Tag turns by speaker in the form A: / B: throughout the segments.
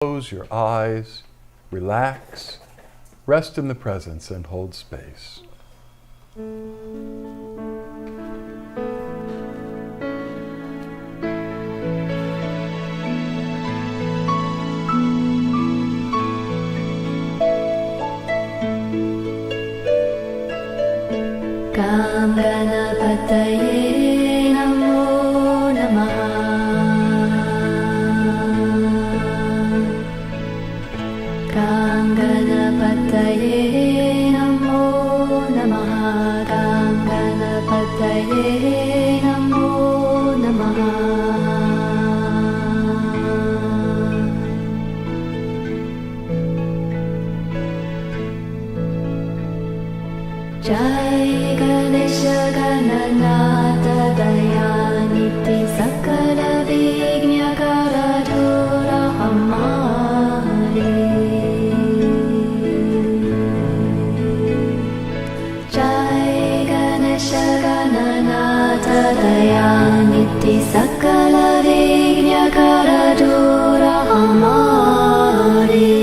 A: Close your eyes, relax, rest in the presence and hold space.
B: Ganapataye Namo Namaha. Ganapataye Namo Namaha. Ganapataye Namo Namaha. Jai Ganesha Gananatha Dayaniti Sakala Vignya Karadura Hamare. Jai Ganesha Gananatha Dayaniti Sakala Vignya Karadura Hamare.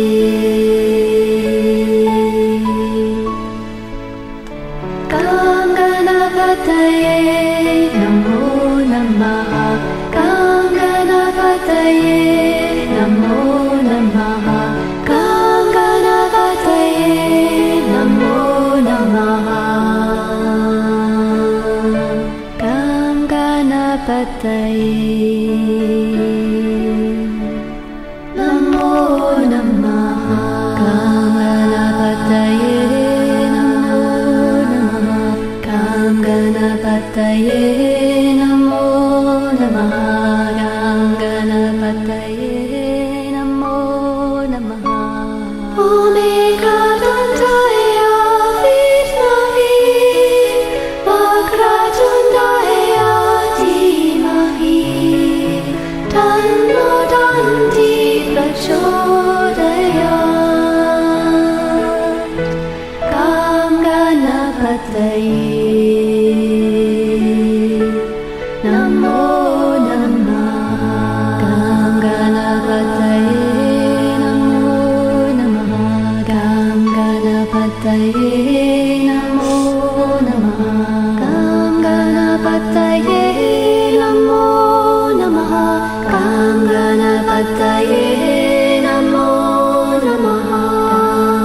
B: Ganapataye Namo Namaha. Ganapataye Namo Namaha. Ganapataye Namo Namaha. Ganapataye Namo Namaha. Ganapataye Ganapataye Namo Namaha. Ganapataye Namo Namaha. Omega Dantaya Vidmahi Vakratundaya Dhimahi Tanno Danti Prachodayat. Ganapataye Namo Namaha. Ganapataye Namo Namaha. Ganapataye Namo Namaha. Ganapataye Namo Namaha. Ganapataye Namo Namaha.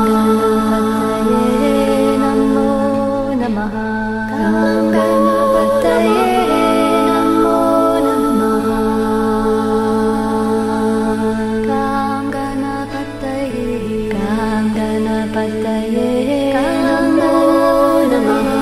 B: Ganapataye Namo Namaha. Ganapataye Namo Namaha. Ganapataye Namo Namaha.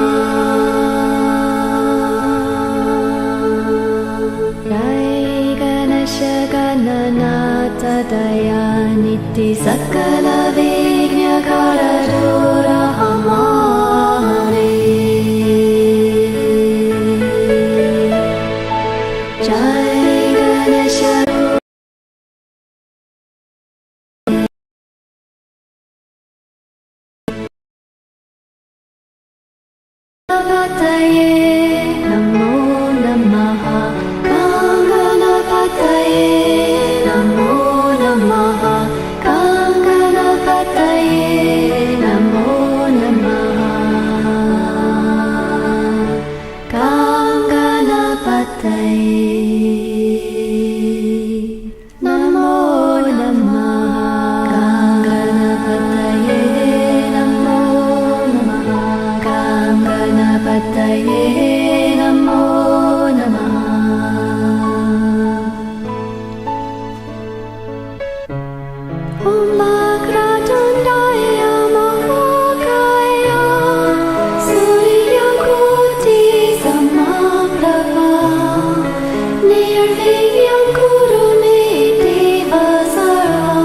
B: Jai Ganesha Gananatha Dayaniti Sakala Vignya Karadura Hamare. Jai Ganesha Ganapataye Namo Namaha. Ganapataye Namo Namaha. Ganapataye Namo Namaha. Ganapataye Namo Namaha. Ganapataye Namo Namaha. Ganapataye Namo Namaha. Om Vakratundaya Mahakaya Suryakoti Samabhrava Nirvigyam Kuru Me Deva Sarva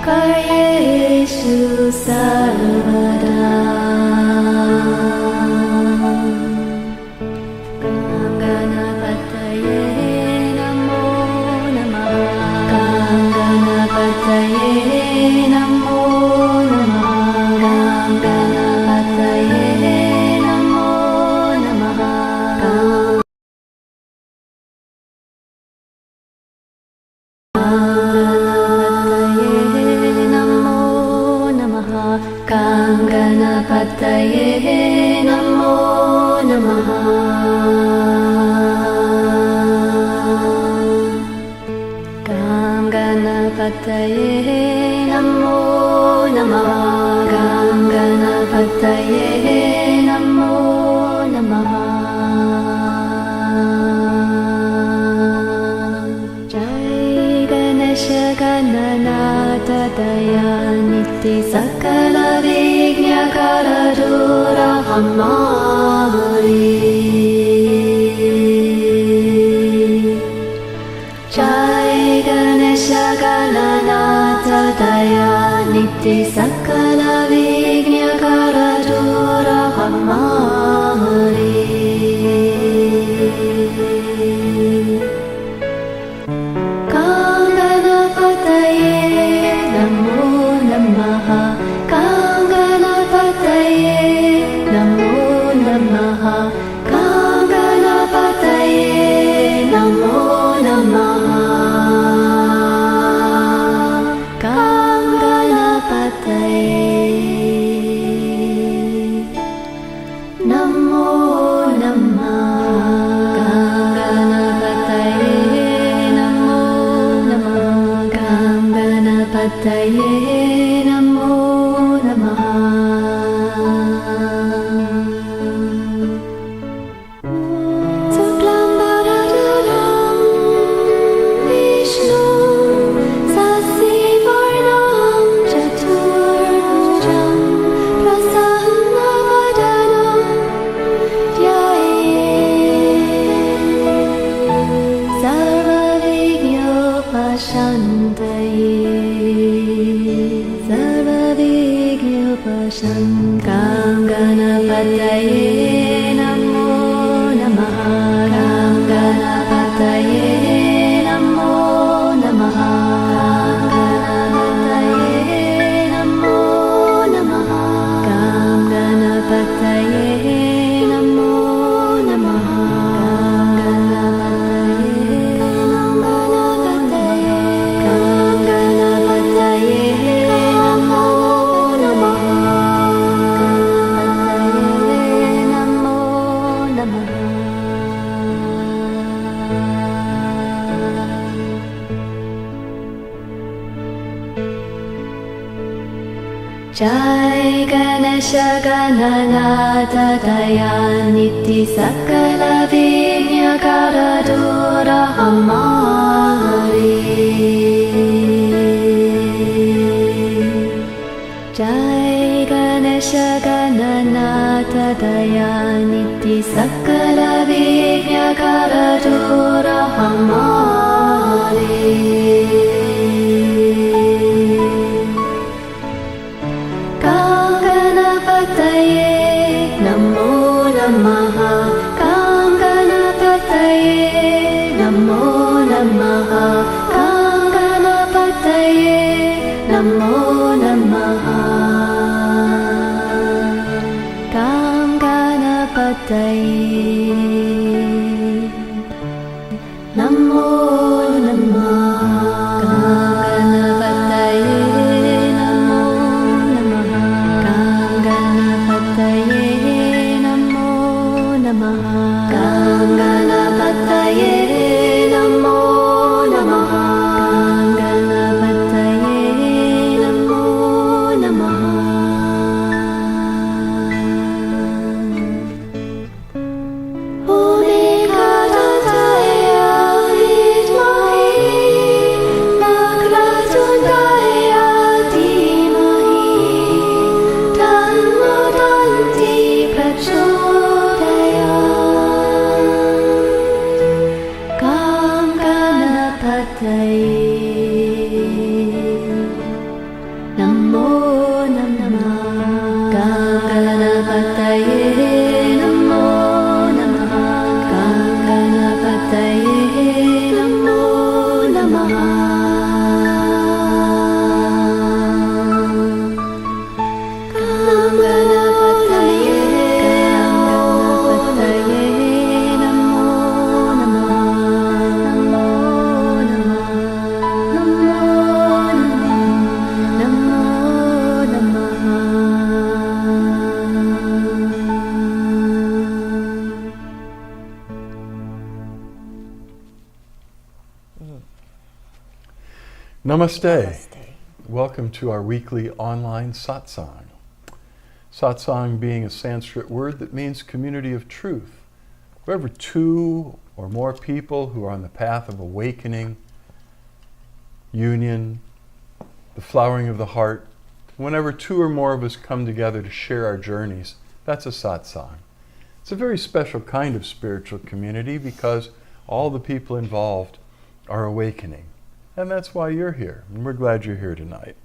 B: Karyeshu Sarvada. Ganapataye Namo Namaha. Ganapataye Namo Namaha. Ganapataye Ganapataye Namo Namaha Gam Ganapataye Namo Namaha Jai Ganesha Gananata Dayaniti Sakala Vignya Karadura Hamari Jai Ganesha Gananata Dayaniti Sakala Vignya Karadura Hamari Ganapataye Namo Namaha Ganapataye Namo Namaha Ganapataye Namo Namaha Ganapataye Namo Namaha Ganapataye Namo Namaha Suklam Bharadram Vishnu Sasivarnam Chaturbhujam Prasannavadanam Dhyaye Sarvavignyopashantaye Sarvavignyopashantam Ganapataye Namo Namaha Gam Ganapataye Namo Namaha Ganapataye Namo Namaha Gam Ganapataye Namo Namaha Jai Ganesha Gananata Dayaniti Sakala Vignya Karadura Hamari Jai Ganesha Gananata Dayaniti Sakala Vignya Karadura Hamari Ganapataye Namo Namaha Ganapataye Namo Namaha Ganapataye Namo Namaha Ganapataye Namo Namaha Ganapataye Namo Namaha Ganapataye Namo Namaha Ganapataye Namo Namaha Ganapataye Namo Namaha
A: Namaste. Welcome to our weekly online satsang. Satsang being a Sanskrit word that means community of truth. Wherever two or more people who are on the path of awakening, union, the flowering of the heart, whenever two or more of us come together to share our journeys, that's a satsang. It's a very special kind of spiritual community because all the people involved are awakening. And that's why you're here, and we're glad you're here tonight.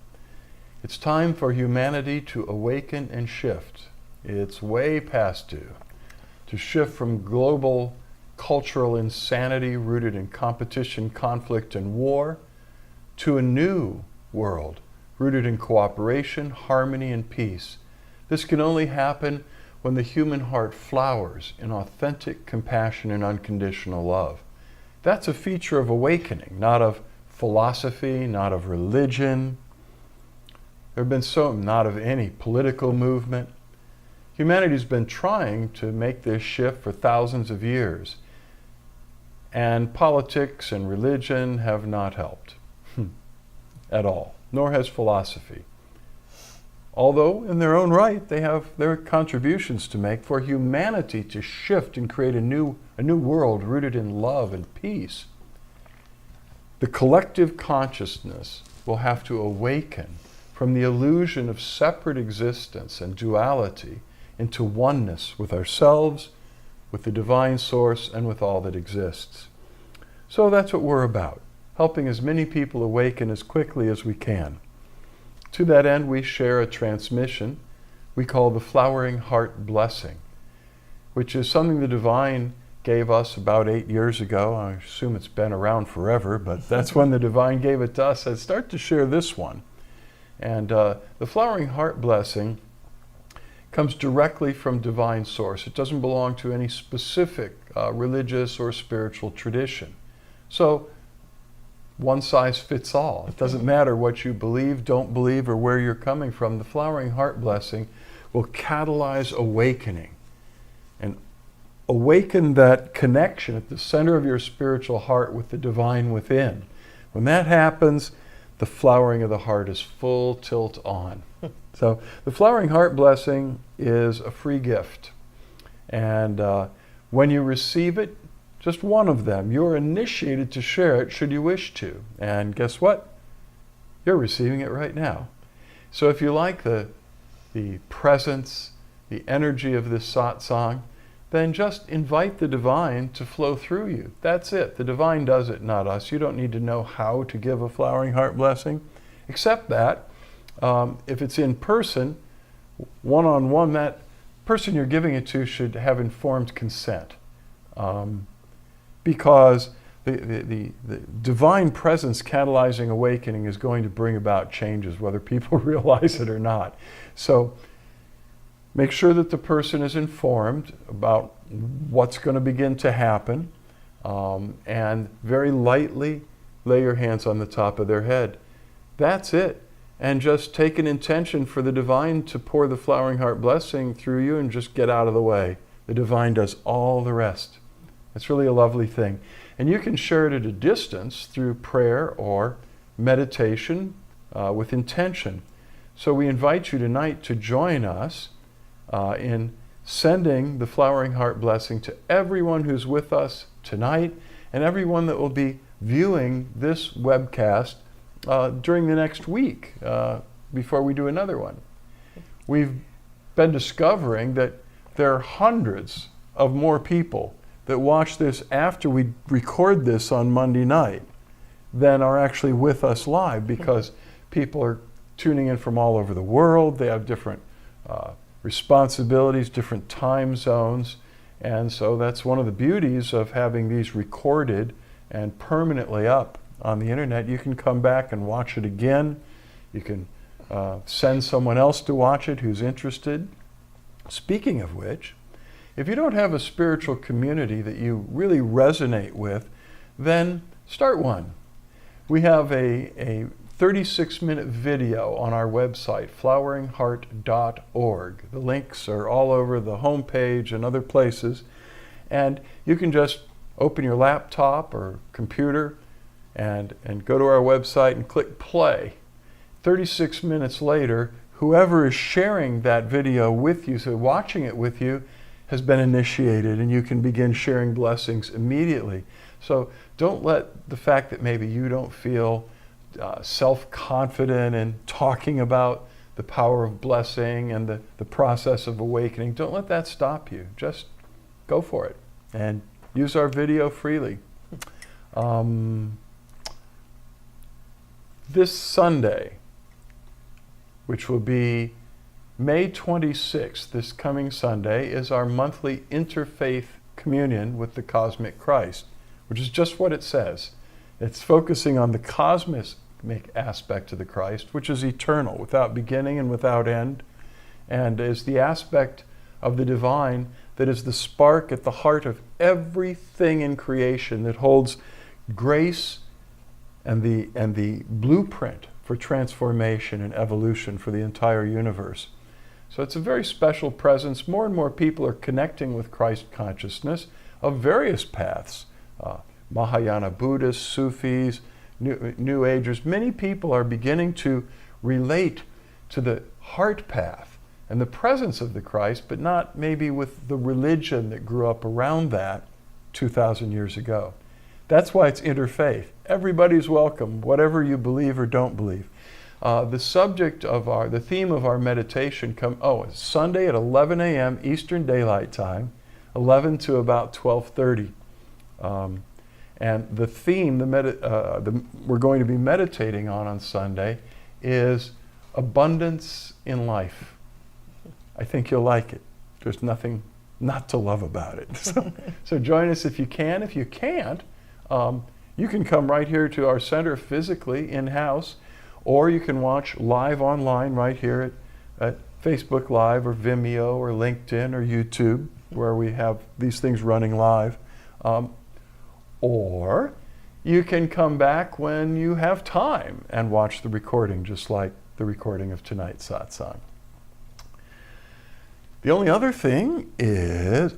A: It's time for humanity to awaken and shift. It's way past due to shift from global cultural insanity rooted in competition, conflict, and war to a new world rooted in cooperation, harmony, and peace. This can only happen when the human heart flowers in authentic compassion and unconditional love. That's a feature of awakening, not of philosophy, not of religion. There have been not of any political movement. Humanity's been trying to make this shift for thousands of years, and politics and religion have not helped at all, nor has philosophy. Although, in their own right, they have their contributions to make for humanity to shift and create a new world rooted in love and peace. The collective consciousness will have to awaken from the illusion of separate existence and duality into oneness with ourselves, with the divine source, and with all that exists. So that's what we're about, helping as many people awaken as quickly as we can. To that end, we share a transmission we call the Flowering Heart Blessing, which is something the divine gave us about 8 years ago. I assume it's been around forever, but that's when the divine gave it to us. I'd start to share this one. And the Flowering Heart Blessing comes directly from divine source. It doesn't belong to any specific religious or spiritual tradition. So one size fits all. It doesn't matter what you believe, don't believe, or where you're coming from. The Flowering Heart Blessing will catalyze awakening and awaken that connection at the center of your spiritual heart with the divine within. When that happens, the flowering of the heart is full tilt on. So the Flowering Heart Blessing is a free gift. And when you receive it, just one of them, you're initiated to share it should you wish to. And guess what? You're receiving it right now. So if you like the presence, the energy of this satsang, then just invite the divine to flow through you. That's it. The divine does it, not us. You don't need to know how to give a Flowering Heart Blessing, except that if it's in person, one-on-one, that person you're giving it to should have informed consent. Because the divine presence catalyzing awakening is going to bring about changes, whether people realize it or not. So make sure that the person is informed about what's going to begin to happen, and very lightly lay your hands on the top of their head. That's it. And just take an intention for the divine to pour the Flowering Heart Blessing through you and just get out of the way. The divine does all the rest. It's really a lovely thing. And you can share it at a distance through prayer or meditation with intention. So we invite you tonight to join us in sending the Flowering Heart Blessing to everyone who's with us tonight and everyone that will be viewing this webcast during the next week before we do another one. We've been discovering that there are hundreds of more people that watch this after we record this on Monday night than are actually with us live, because people are tuning in from all over the world. They have different responsibilities, different time zones, and so that's one of the beauties of having these recorded and permanently up on the internet. You can come back and watch it again. You can send someone else to watch it who's interested. Speaking of which, if you don't have a spiritual community that you really resonate with, then start one. We have a 36-minute video on our website, floweringheart.org. The links are all over the homepage and other places. And you can just open your laptop or computer, and go to our website and click play. 36 minutes later, whoever is sharing that video with you, so watching it with you, has been initiated, and you can begin sharing blessings immediately. So don't let the fact that maybe you don't feel self-confident in talking about the power of blessing and the process of awakening, don't let that stop you. Just go for it and use our video freely. This Sunday, which will be May 26th, this coming Sunday, is our monthly interfaith communion with the Cosmic Christ, which is just what it says. It's focusing on the cosmic aspect of the Christ, which is eternal, without beginning and without end, and is the aspect of the divine that is the spark at the heart of everything in creation, that holds grace and the blueprint for transformation and evolution for the entire universe. So it's a very special presence. More and more people are connecting with Christ consciousness of various paths. Mahayana Buddhists, Sufis, New Agers. Many people are beginning to relate to the heart path and the presence of the Christ, but not maybe with the religion that grew up around that 2,000 years ago. That's why it's interfaith. Everybody's welcome, whatever you believe or don't believe. The theme of our meditation is Sunday at 11 a.m. Eastern Daylight Time, 11 to about 12:30. And the theme we're going to be meditating on Sunday is abundance in life. I think you'll like it. There's nothing not to love about it. So join us if you can. If you can't, you can come right here to our center physically in-house, or you can watch live online right here at Facebook Live or Vimeo or LinkedIn or YouTube, where we have these things running live. Or you can come back when you have time and watch the recording, just like the recording of tonight's satsang. The only other thing is,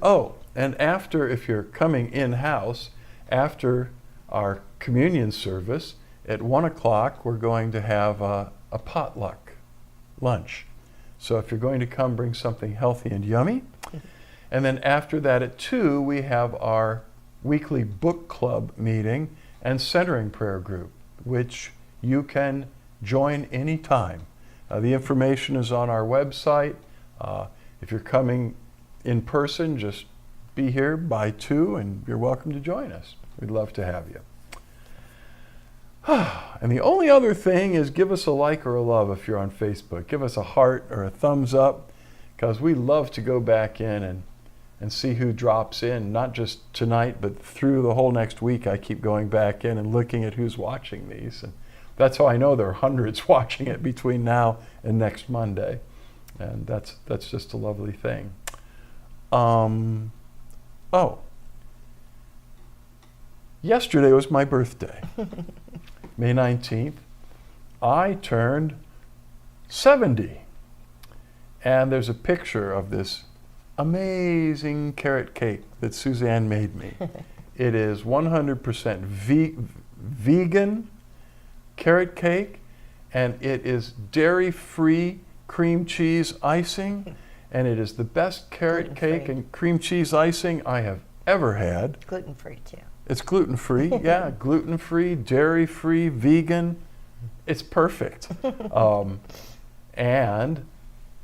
A: and after, if you're coming in-house, after our communion service, at 1 o'clock, we're going to have a potluck lunch. So if you're going to come, bring something healthy and yummy. And then after that at 2, we have our weekly book club meeting and centering prayer group, which you can join anytime. The information is on our website. If you're coming in person, just be here by 2 and you're welcome to join us. We'd love to have you. And the only other thing is give us a like or a love if you're on Facebook. Give us a heart or a thumbs up, because we love to go back in and see who drops in, not just tonight, but through the whole next week. I keep going back in and looking at who's watching these. And that's how I know there are hundreds watching it between now and next Monday. And that's just a lovely thing. Yesterday was my birthday. May 19th, I turned 70. And there's a picture of this amazing carrot cake that Suzanne made me. It is 100% vegan carrot cake, and it is dairy-free cream cheese icing, and it is the best carrot cake and cream cheese icing I have ever had.
C: Gluten-free too.
A: It's gluten-free, yeah, gluten-free, dairy-free, vegan. It's perfect. And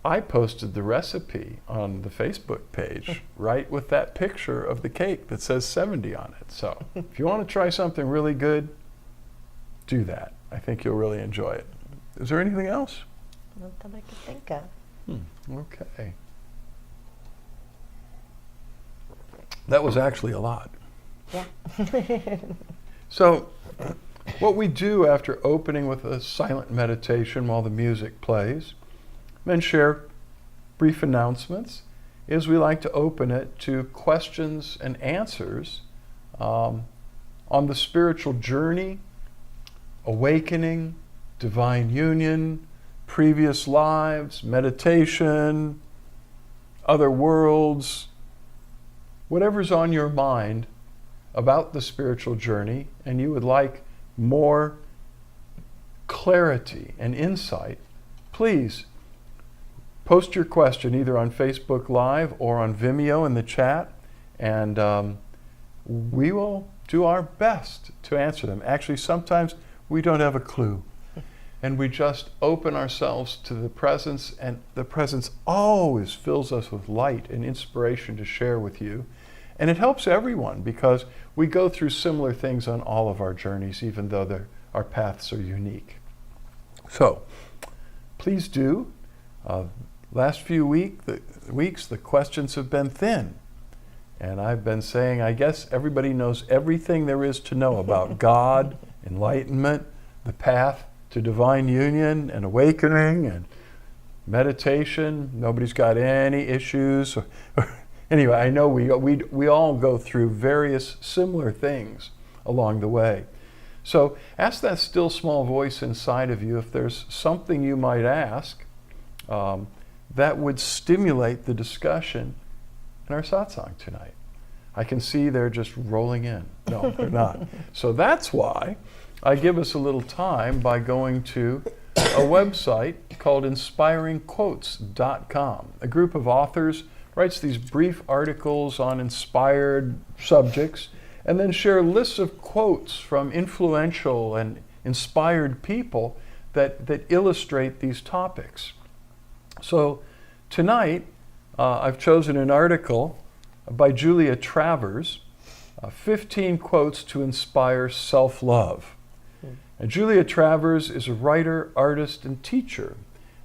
A: I posted the recipe on the Facebook page, right with that picture of the cake that says 70 on it. So if you want to try something really good, do that. I think you'll really enjoy it. Is there anything else?
C: Not that I can think of.
A: Okay. That was actually a lot.
C: Yeah.
A: So what we do after opening with a silent meditation while the music plays, then share brief announcements, is we like to open it to questions and answers on the spiritual journey, awakening, divine union, previous lives, meditation, other worlds, whatever's on your mind about the spiritual journey and you would like more clarity and insight, please post your question either on Facebook Live or on Vimeo in the chat, and we will do our best to answer them. Actually, sometimes we don't have a clue, and we just open ourselves to the presence, and the presence always fills us with light and inspiration to share with you. And it helps everyone because we go through similar things on all of our journeys, even though our paths are unique. So, please do. Last few weeks, the questions have been thin. And I've been saying, I guess everybody knows everything there is to know about God, enlightenment, the path to divine union and awakening and meditation. Nobody's got any issues. Anyway, I know we all go through various similar things along the way. So ask that still small voice inside of you if there's something you might ask that would stimulate the discussion in our satsang tonight. I can see they're just rolling in. No, they're not. So that's why I give us a little time by going to a website called inspiringquotes.com. A group of authors writes these brief articles on inspired subjects and then share lists of quotes from influential and inspired people that illustrate these topics. So tonight, I've chosen an article by Julia Travers, 15 quotes to inspire self-love. And Julia Travers is a writer, artist, and teacher.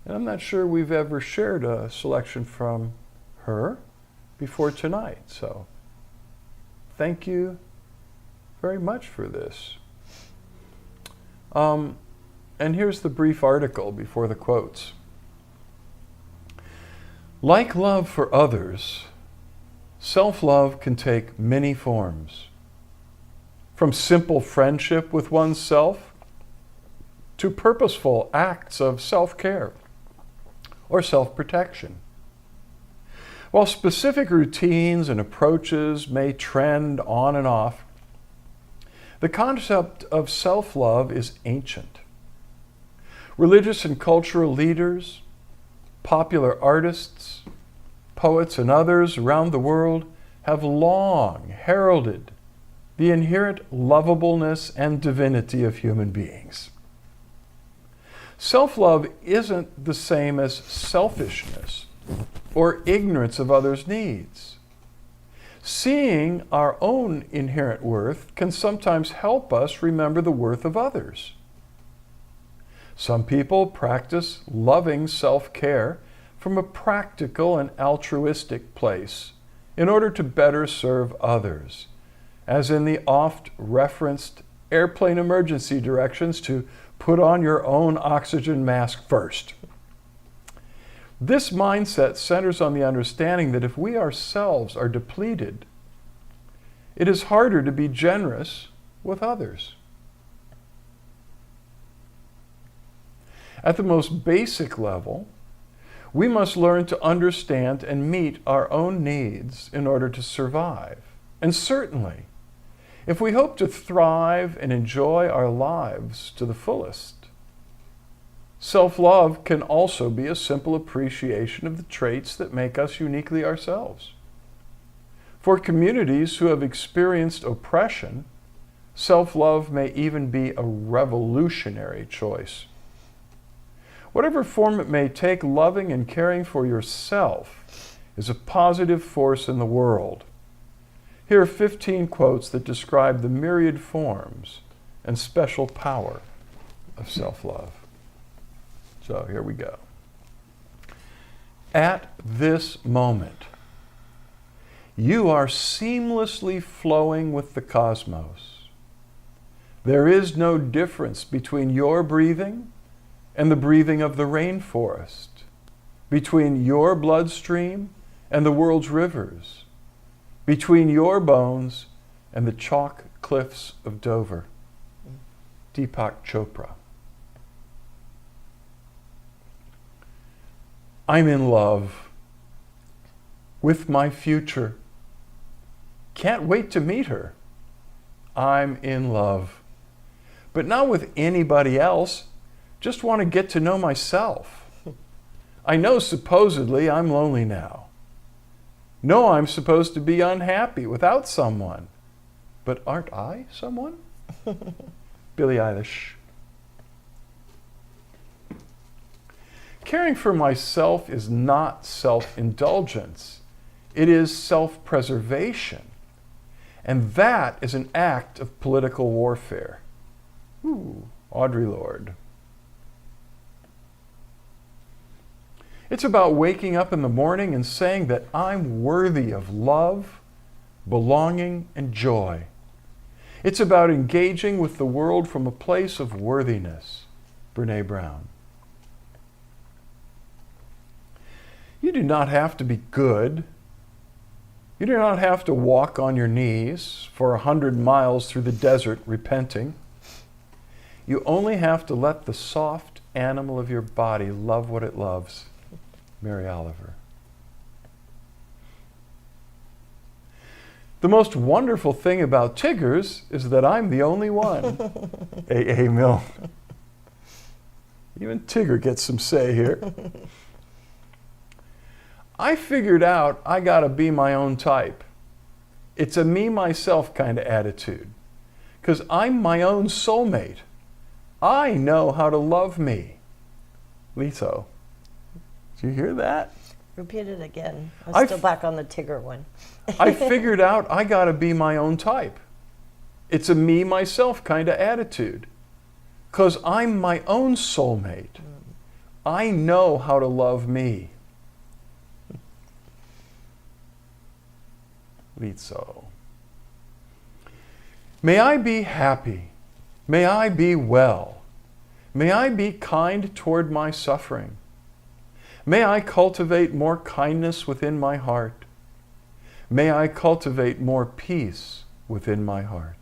A: And I'm not sure we've ever shared a selection from her before tonight. So thank you very much for this. And here's the brief article before the quotes. Like love for others, self-love can take many forms. From simple friendship with oneself to purposeful acts of self-care or self-protection. While specific routines and approaches may trend on and off, the concept of self-love is ancient. Religious and cultural leaders, popular artists, poets, and others around the world have long heralded the inherent lovableness and divinity of human beings. Self-love isn't the same as selfishness or ignorance of others' needs. Seeing our own inherent worth can sometimes help us remember the worth of others. Some people practice loving self-care from a practical and altruistic place in order to better serve others, as in the oft-referenced airplane emergency directions to put on your own oxygen mask first. This mindset centers on the understanding that if we ourselves are depleted, it is harder to be generous with others. At the most basic level, we must learn to understand and meet our own needs in order to survive. And certainly, if we hope to thrive and enjoy our lives to the fullest, self-love can also be a simple appreciation of the traits that make us uniquely ourselves. For communities who have experienced oppression, self-love may even be a revolutionary choice. Whatever form it may take, loving and caring for yourself is a positive force in the world. Here are 15 quotes that describe the myriad forms and special power of self-love. So here we go. At this moment, you are seamlessly flowing with the cosmos. There is no difference between your breathing and the breathing of the rainforest, between your bloodstream and the world's rivers, between your bones and the chalk cliffs of Dover. Deepak Chopra. I'm in love with my future. Can't wait to meet her. I'm in love. but not with anybody else. Just want to get to know myself. I know supposedly I'm lonely now. Know I'm supposed to be unhappy without someone. But aren't I someone? Billie Eilish. Caring for myself is not self-indulgence. It is self-preservation. And that is an act of political warfare. Ooh, Audre Lorde. It's about waking up in the morning and saying that I'm worthy of love, belonging, and joy. It's about engaging with the world from a place of worthiness. Brene Brown. You do not have to be good. You do not have to walk on your knees for 100 miles through the desert repenting. You only have to let the soft animal of your body love what it loves. Mary Oliver. The most wonderful thing about Tiggers is that I'm the only one. A.A. Milne. Even Tigger gets some say here. I figured out I gotta be my own type. It's a me, myself kind of attitude. Because I'm my own soulmate. I know how to love me. Lito. Did you hear that?
C: Repeat it again. I'm still back on the Tigger one.
A: I figured out I gotta be my own type. It's a me, myself kind of attitude. Because I'm my own soulmate. I know how to love me. Lito. May I be happy. May I be well. May I be kind toward my suffering. May I cultivate more kindness within my heart. May I cultivate more peace within my heart.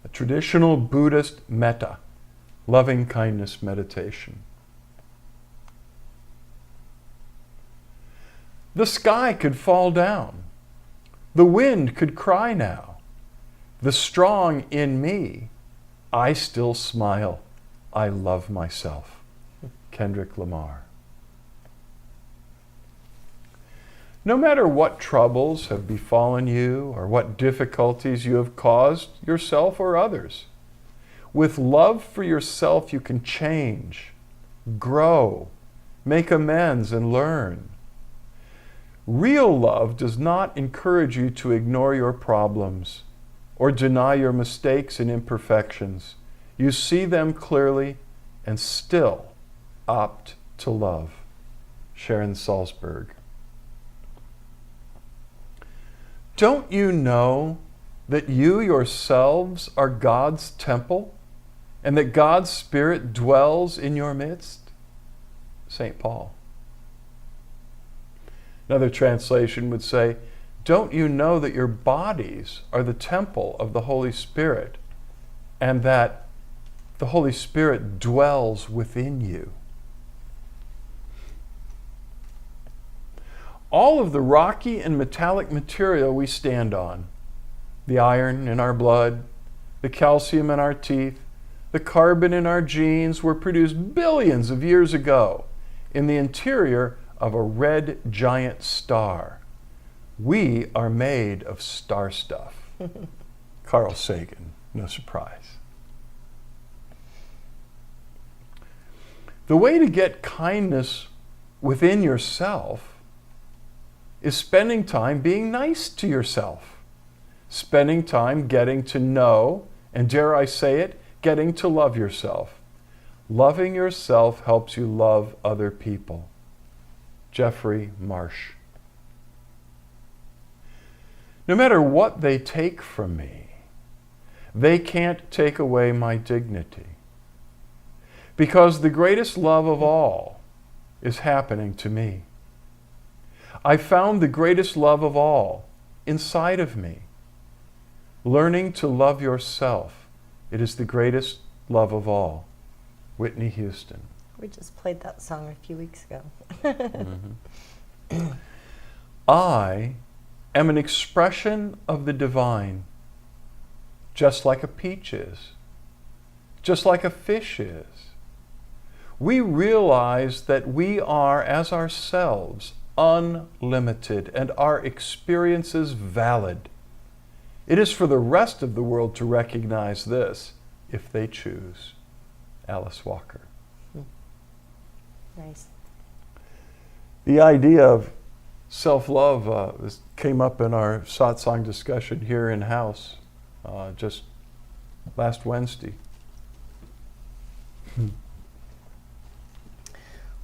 A: A traditional Buddhist metta, loving kindness meditation. The sky could fall down. The wind could cry now. The strong in me, I still smile. I love myself. Kendrick Lamar. No matter what troubles have befallen you or what difficulties you have caused yourself or others, with love for yourself you can change, grow, make amends, and learn. Real love does not encourage you to ignore your problems or deny your mistakes and imperfections. You see them clearly and still opt to love. Sharon Salzberg. Don't you know that you yourselves are God's temple and that God's Spirit dwells in your midst? St. Paul. Another translation would say, don't you know that your bodies are the temple of the Holy Spirit and that the Holy Spirit dwells within you? All of the rocky and metallic material we stand on, the iron in our blood, the calcium in our teeth, the carbon in our genes, were produced billions of years ago in the interior of a red giant star. We are made of star stuff. Carl Sagan, no surprise. The way to get kindness within yourself is spending time being nice to yourself. Spending time getting to know, and dare I say it, getting to love yourself. Loving yourself helps you love other people. Jeffrey Marsh. No matter what they take from me, they can't take away my dignity. Because the greatest love of all is happening to me. I found the greatest love of all inside of me. Learning to love yourself, it is the greatest love of all. Whitney Houston.
C: We just played that song a few weeks ago.
A: Mm-hmm. I am an expression of the divine, just like a peach is, just like a fish is. We realize that we are, as ourselves, unlimited and our experiences valid. It is for the rest of the world to recognize this if they choose. Alice Walker.
C: Nice.
A: The idea of self-love came up in our satsang discussion here in-house just last Wednesday.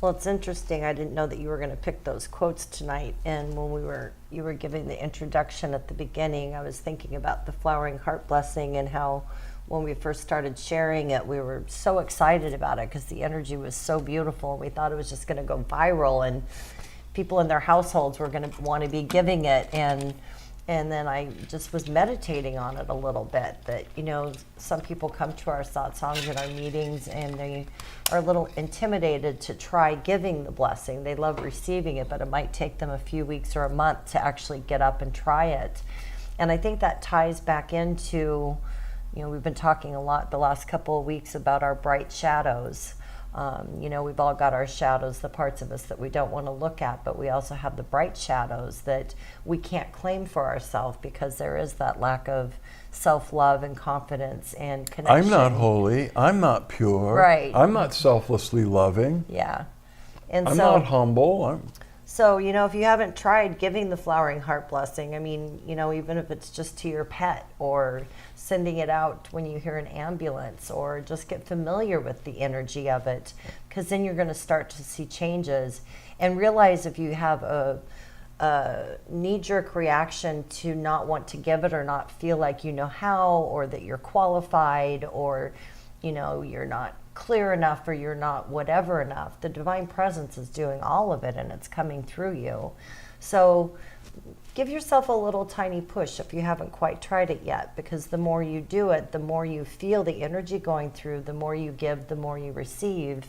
C: Well, it's interesting. I didn't know that you were going to pick those quotes tonight. And when you were giving the introduction at the beginning, I was thinking about the flowering heart blessing and how when we first started sharing it, we were so excited about it because the energy was so beautiful. We thought it was just going to go viral and people in their households were going to want to be giving it. And then I just was meditating on it a little bit, that, you know, some people come to our satsangs and our meetings and they are a little intimidated to try giving the blessing. They love receiving it, but it might take them a few weeks or a month to actually get up and try it. And I think that ties back into, you know, we've been talking a lot the last couple of weeks about our bright shadows. You know, we've all got our shadows, the parts of us that we don't want to look at, but we also have the bright shadows that we can't claim for ourselves because there is that lack of self-love and confidence and connection.
A: I'm not holy. I'm not pure.
C: Right.
A: I'm not selflessly loving.
C: Yeah. And
A: I'm
C: so,
A: not humble.
C: So, you know, if you haven't tried giving the flowering heart blessing, I mean, you know, even if it's just to your pet or sending it out when you hear an ambulance, or just get familiar with the energy of it, because then you're going to start to see changes and realize if you have a knee-jerk reaction to not want to give it or not feel like you know how, or that you're qualified, or, you know, you're not clear enough, or you're not whatever enough. The divine presence is doing all of it and it's coming through you. So give yourself a little tiny push if you haven't quite tried it yet, because the more you do it, the more you feel the energy going through, the more you give, the more you receive.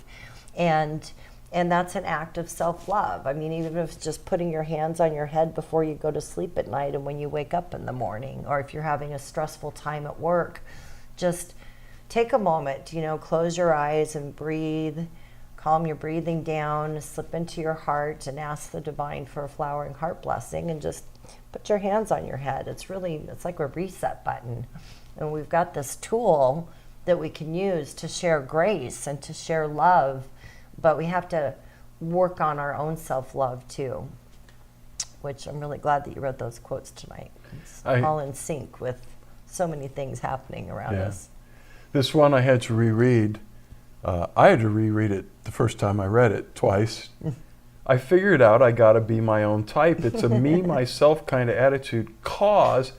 C: And that's an act of self-love. I mean, even if it's just putting your hands on your head before you go to sleep at night and when you wake up in the morning, or if you're having a stressful time at work, just take a moment, you know, close your eyes and breathe, calm your breathing down, slip into your heart and ask the divine for a flowering heart blessing, and just put your hands on your head. It's like a reset button. And we've got this tool that we can use to share grace and to share love, but we have to work on our own self-love too, which I'm really glad that you read those quotes tonight. It's all in sync with so many things happening around us.
A: This one I had to reread. I had to reread it the first time I read it twice. I figured out I got to be my own type. It's a me, myself kind of attitude, cause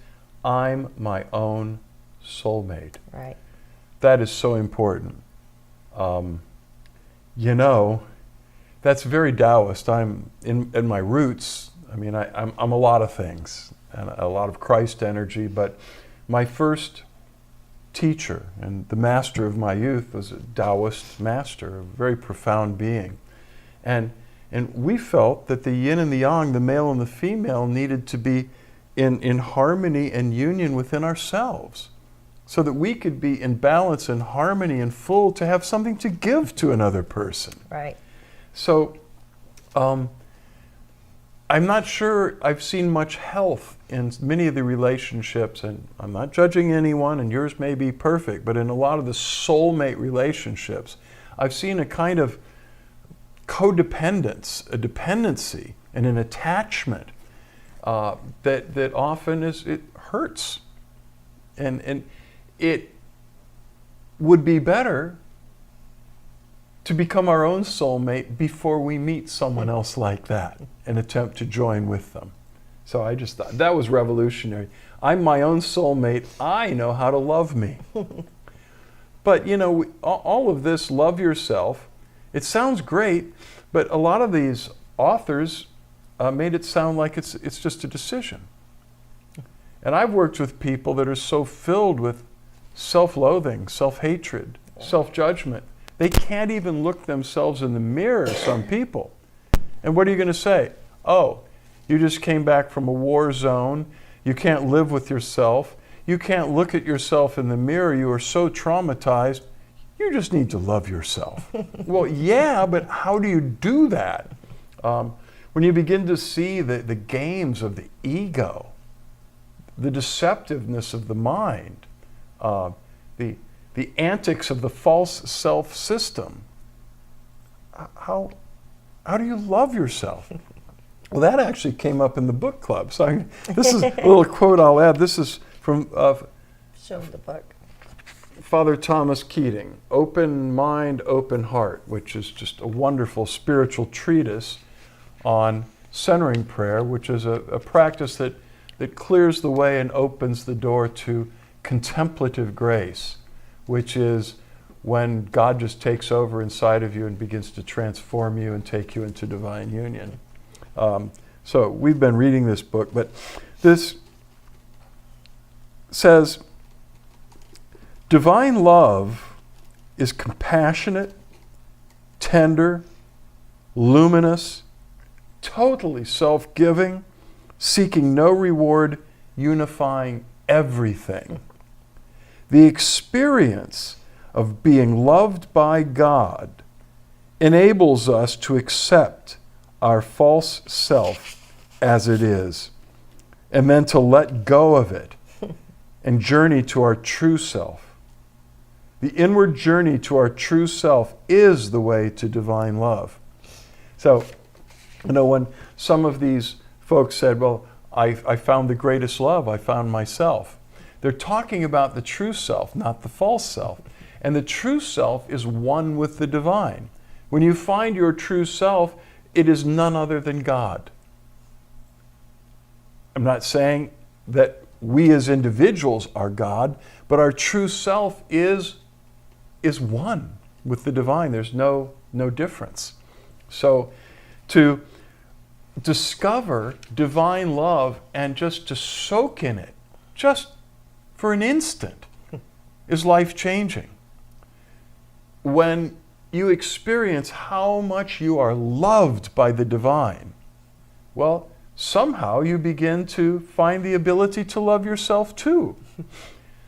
A: I'm my own soulmate.
C: Right.
A: That is so important. You know, that's very Taoist. I'm in my roots. I mean, I'm a lot of things and a lot of Christ energy, but my first teacher and the master of my youth was a Taoist master, a very profound being. And we felt that the yin and the yang, the male and the female, needed to be in harmony and union within ourselves, so that we could be in balance and harmony and full to have something to give to another person.
C: Right.
A: So I'm not sure I've seen much health in many of the relationships, and I'm not judging anyone, and yours may be perfect, but in a lot of the soulmate relationships, I've seen a kind of codependence, a dependency, and an attachment that often it hurts. And it would be better to become our own soulmate before we meet someone else like that and attempt to join with them. So I just thought that was revolutionary. I'm my own soulmate. I know how to love me. But, you know, all of this, love yourself, it sounds great, but a lot of these authors made it sound like it's just a decision. And I've worked with people that are so filled with self-loathing, self-hatred, self-judgment, they can't even look themselves in the mirror, some people. And what are you going to say? Oh, you just came back from a war zone. You can't live with yourself. You can't look at yourself in the mirror. You are so traumatized. you just need to love yourself. Well, yeah, but how do you do that? When you begin to see the games of the ego, the deceptiveness of the mind, the antics of the false self system, how do you love yourself? Well, that actually came up in the book club. So this is a little quote I'll add. This is from
C: Show the book.
A: Father Thomas Keating, Open Mind, Open Heart, which is just a wonderful spiritual treatise on centering prayer, which is a practice that clears the way and opens the door to contemplative grace, which is when God just takes over inside of you and begins to transform you and take you into divine union. So we've been reading this book, but this says, divine love is compassionate, tender, luminous, totally self-giving, seeking no reward, unifying everything. The experience of being loved by God enables us to accept our false self as it is, and then to let go of it and journey to our true self. The inward journey to our true self is the way to divine love. So, when some of these folks said, well, I found the greatest love, I found myself, they're talking about the true self, not the false self. And the true self is one with the divine. When you find your true self, it is none other than God. I'm not saying that we as individuals are God, but our true self is one with the divine. There's no difference. So to discover divine love and just to soak in it, just for an instant, is life-changing. When you experience how much you are loved by the divine, well, somehow you begin to find the ability to love yourself too.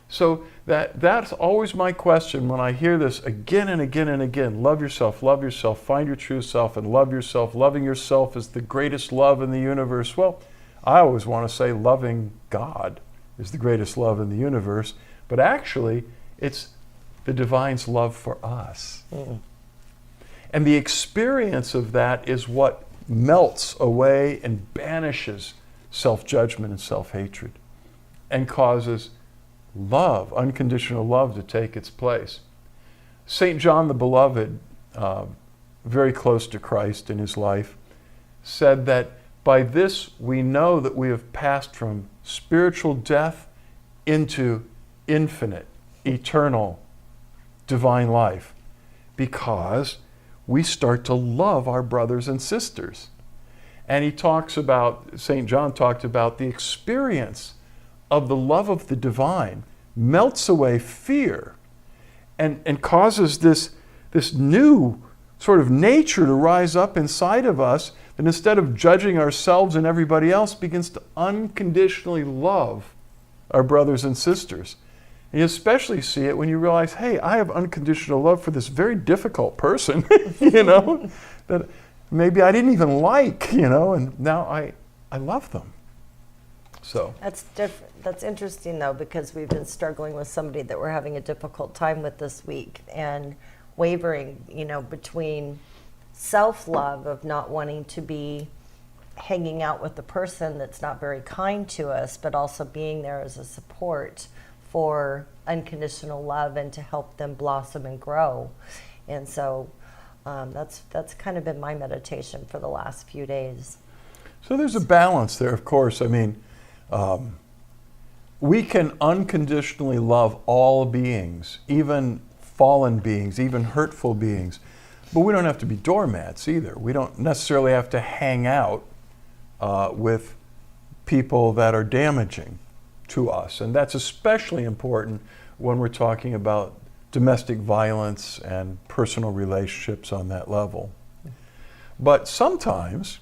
A: So that's always my question when I hear this again and again and again. Love yourself, find your true self and love yourself. Loving yourself is the greatest love in the universe. Well, I always want to say loving God is the greatest love in the universe, but actually it's the divine's love for us. Mm. And the experience of that is what melts away and banishes self-judgment and self-hatred and causes love, unconditional love, to take its place. St. John the Beloved, very close to Christ in his life, said that by this we know that we have passed from spiritual death into infinite, eternal, divine life, because we start to love our brothers and sisters. And St. John talked about the experience of the love of the divine melts away fear and causes this new sort of nature to rise up inside of us, that instead of judging ourselves and everybody else, begins to unconditionally love our brothers and sisters. And you especially see it when you realize, hey, I have unconditional love for this very difficult person, that maybe I didn't even like, and now I love them. So
C: that's different. That's interesting though, because we've been struggling with somebody that we're having a difficult time with this week and wavering, between self-love of not wanting to be hanging out with the person that's not very kind to us, but also being there as a support for unconditional love and to help them blossom and grow. And so that's kind of been my meditation for the last few days.
A: So there's a balance there, of course. I mean, we can unconditionally love all beings, even fallen beings, even hurtful beings, but we don't have to be doormats either. We don't necessarily have to hang out with people that are damaging to us. And that's especially important when we're talking about domestic violence and personal relationships on that level. But sometimes,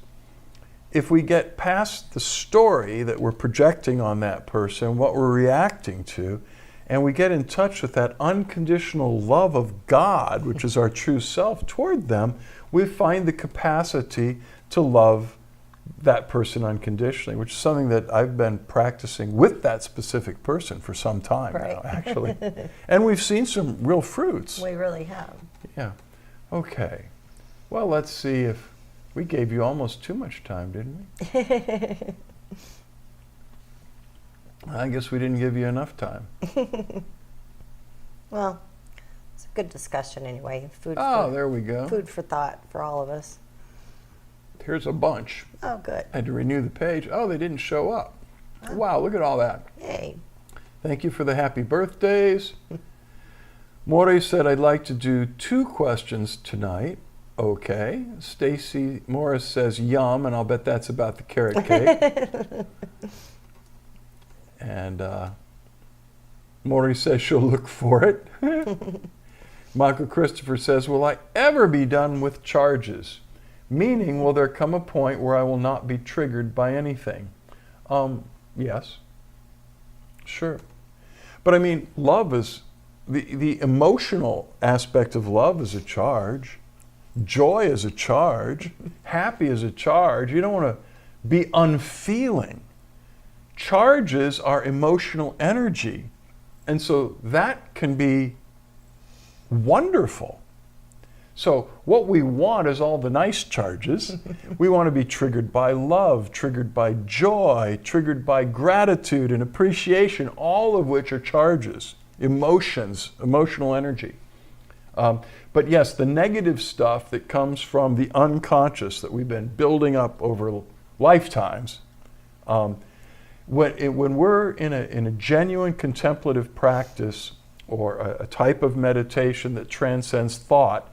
A: if we get past the story that we're projecting on that person, what we're reacting to, and we get in touch with that unconditional love of God, which is our true self, toward them, we find the capacity to love that person unconditionally, which is something that I've been practicing with that specific person for some time now, actually. And we've seen some real fruits.
C: We really have.
A: Yeah. Okay. Well, let's see if we gave you almost too much time, didn't we? I guess we didn't give you enough time.
C: Well, it's a good discussion anyway.
A: There we go.
C: Food for thought for all of us.
A: Here's a bunch.
C: Oh, good.
A: I had to renew the page. Oh, they didn't show up. Oh. Wow, look at all that.
C: Yay.
A: Thank you for the happy birthdays. Maury said, I'd like to do 2 questions tonight. Okay. Stacy Morris says, yum, and I'll bet that's about the carrot cake. And Maury says she'll look for it. Michael Christopher says, will I ever be done with charges? Meaning, will there come a point where I will not be triggered by anything? Yes. Sure. But I mean, love is, the emotional aspect of love is a charge. Joy is a charge. Happy is a charge. You don't want to be unfeeling. Charges are emotional energy. And so that can be wonderful. So what we want is all the nice charges. We want to be triggered by love, triggered by joy, triggered by gratitude and appreciation, all of which are charges, emotions, emotional energy. But yes, the negative stuff that comes from the unconscious that we've been building up over lifetimes, when we're in a genuine contemplative practice or a type of meditation that transcends thought,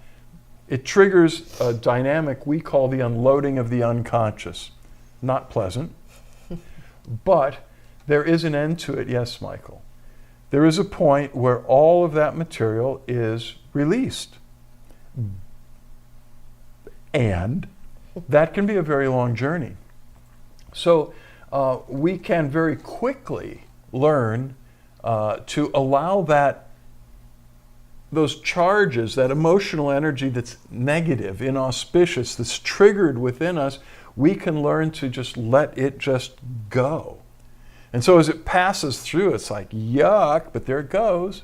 A: it triggers a dynamic we call the unloading of the unconscious. Not pleasant, but there is an end to it. Yes, Michael. There is a point where all of that material is released. And that can be a very long journey. So we can very quickly learn to allow those charges, that emotional energy that's negative, inauspicious, that's triggered within us, we can learn to just let it just go. And so as it passes through, it's like, yuck, but there it goes.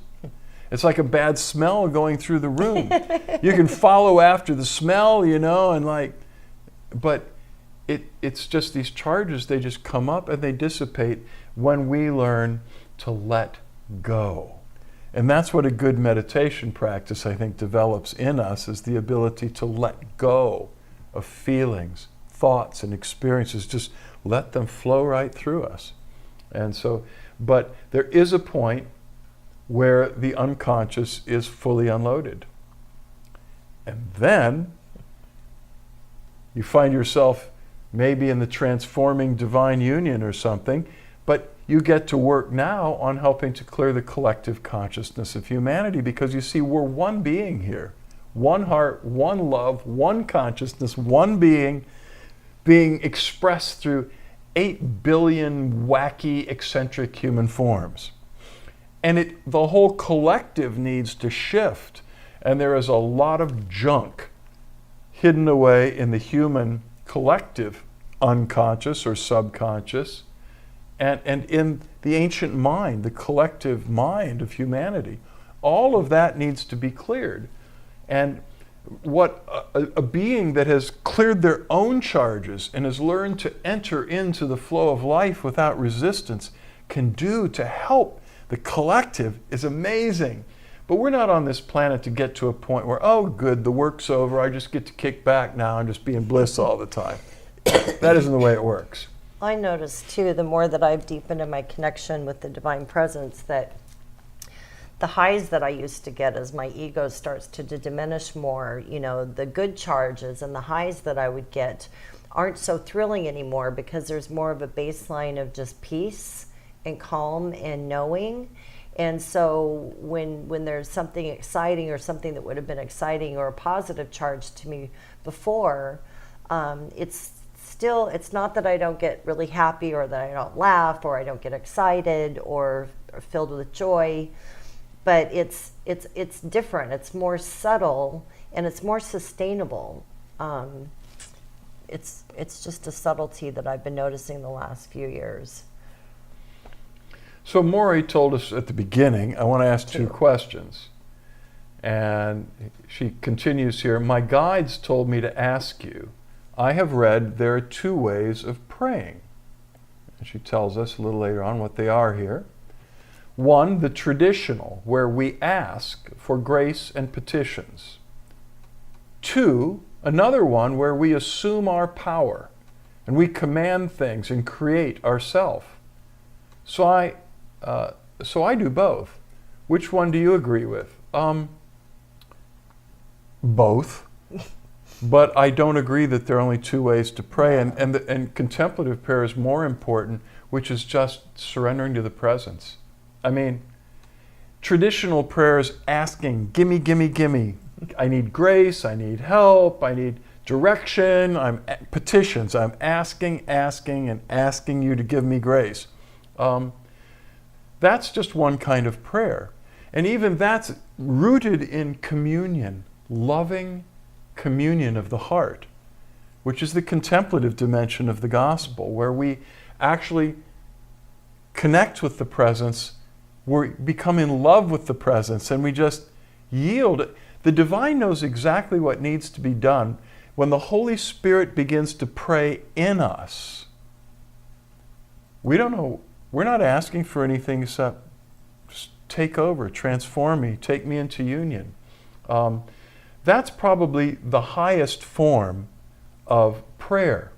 A: It's like a bad smell going through the room. You can follow after the smell, and but it's just these charges, they just come up and they dissipate when we learn to let go. And that's what a good meditation practice, I think, develops in us, is the ability to let go of feelings, thoughts, and experiences. Just let them flow right through us. And so, but there is a point where the unconscious is fully unloaded. And then you find yourself maybe in the transforming divine union or something, but you get to work now on helping to clear the collective consciousness of humanity, because you see, we're one being here. One heart, one love, one consciousness, one being expressed through 8 billion wacky, eccentric human forms. And the whole collective needs to shift. And there is a lot of junk hidden away in the human collective unconscious or subconscious, and in the ancient mind, the collective mind of humanity. All of that needs to be cleared. And what a being that has cleared their own charges and has learned to enter into the flow of life without resistance can do to help the collective is amazing. But we're not on this planet to get to a point where, oh good, the work's over, I just get to kick back now and just be in bliss all the time. That isn't the way it works.
C: I noticed too, the more that I've deepened in my connection with the Divine Presence, that the highs that I used to get as my ego starts to diminish more, the good charges and the highs that I would get aren't so thrilling anymore, because there's more of a baseline of just peace and calm and knowing. And so when there's something exciting or something that would have been exciting or a positive charge to me before, it's still, it's not that I don't get really happy or that I don't laugh or I don't get excited or filled with joy, but it's different. It's more subtle and it's more sustainable. It's just a subtlety that I've been noticing the last few years.
A: So Maury told us at the beginning, I want to ask two questions. And she continues here, my guides told me to ask you, I have read there are two ways of praying. And she tells us a little later on what they are here. One, the traditional, where we ask for grace and petitions. Two, another one where we assume our power and we command things and create ourselves. So I do both. Which one do you agree with? Both. But I don't agree that there are only two ways to pray, and contemplative prayer is more important, which is just surrendering to the presence. I mean, traditional prayer is asking, gimme, gimme, gimme. I need grace, I need help, I need direction, petitions. I'm asking, and asking you to give me grace. That's just one kind of prayer. And even that's rooted in communion, loving communion of the heart, which is the contemplative dimension of the gospel, where we actually connect with the presence, we become in love with the presence, and we just yield. The divine knows exactly what needs to be done. When the Holy Spirit begins to pray in us, we don't know, we're not asking for anything except just take over, transform me, take me into union. That's probably the highest form of prayer.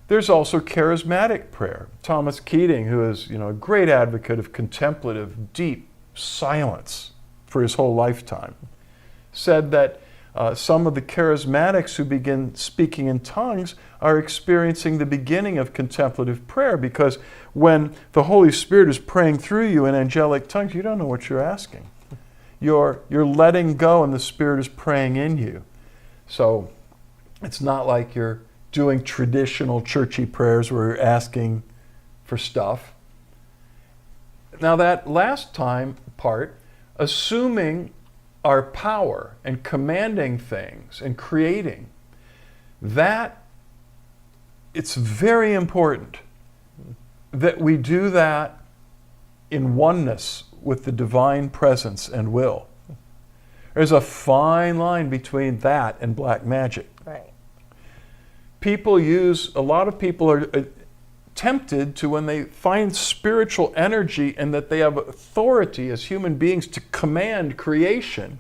A: There's also charismatic prayer. Thomas Keating, who is a great advocate of contemplative, deep silence for his whole lifetime, said that some of the charismatics who begin speaking in tongues are experiencing the beginning of contemplative prayer, because when the Holy Spirit is praying through you in angelic tongues, you don't know what you're asking. You're letting go and the Spirit is praying in you. So it's not like you're doing traditional churchy prayers where you're asking for stuff. Now that last part, assuming our power and commanding things and creating, that it's very important that we do that in oneness with the divine presence and will. There's a fine line between that and black magic.
C: Right.
A: A lot of people are tempted to, when they find spiritual energy and that they have authority as human beings to command creation,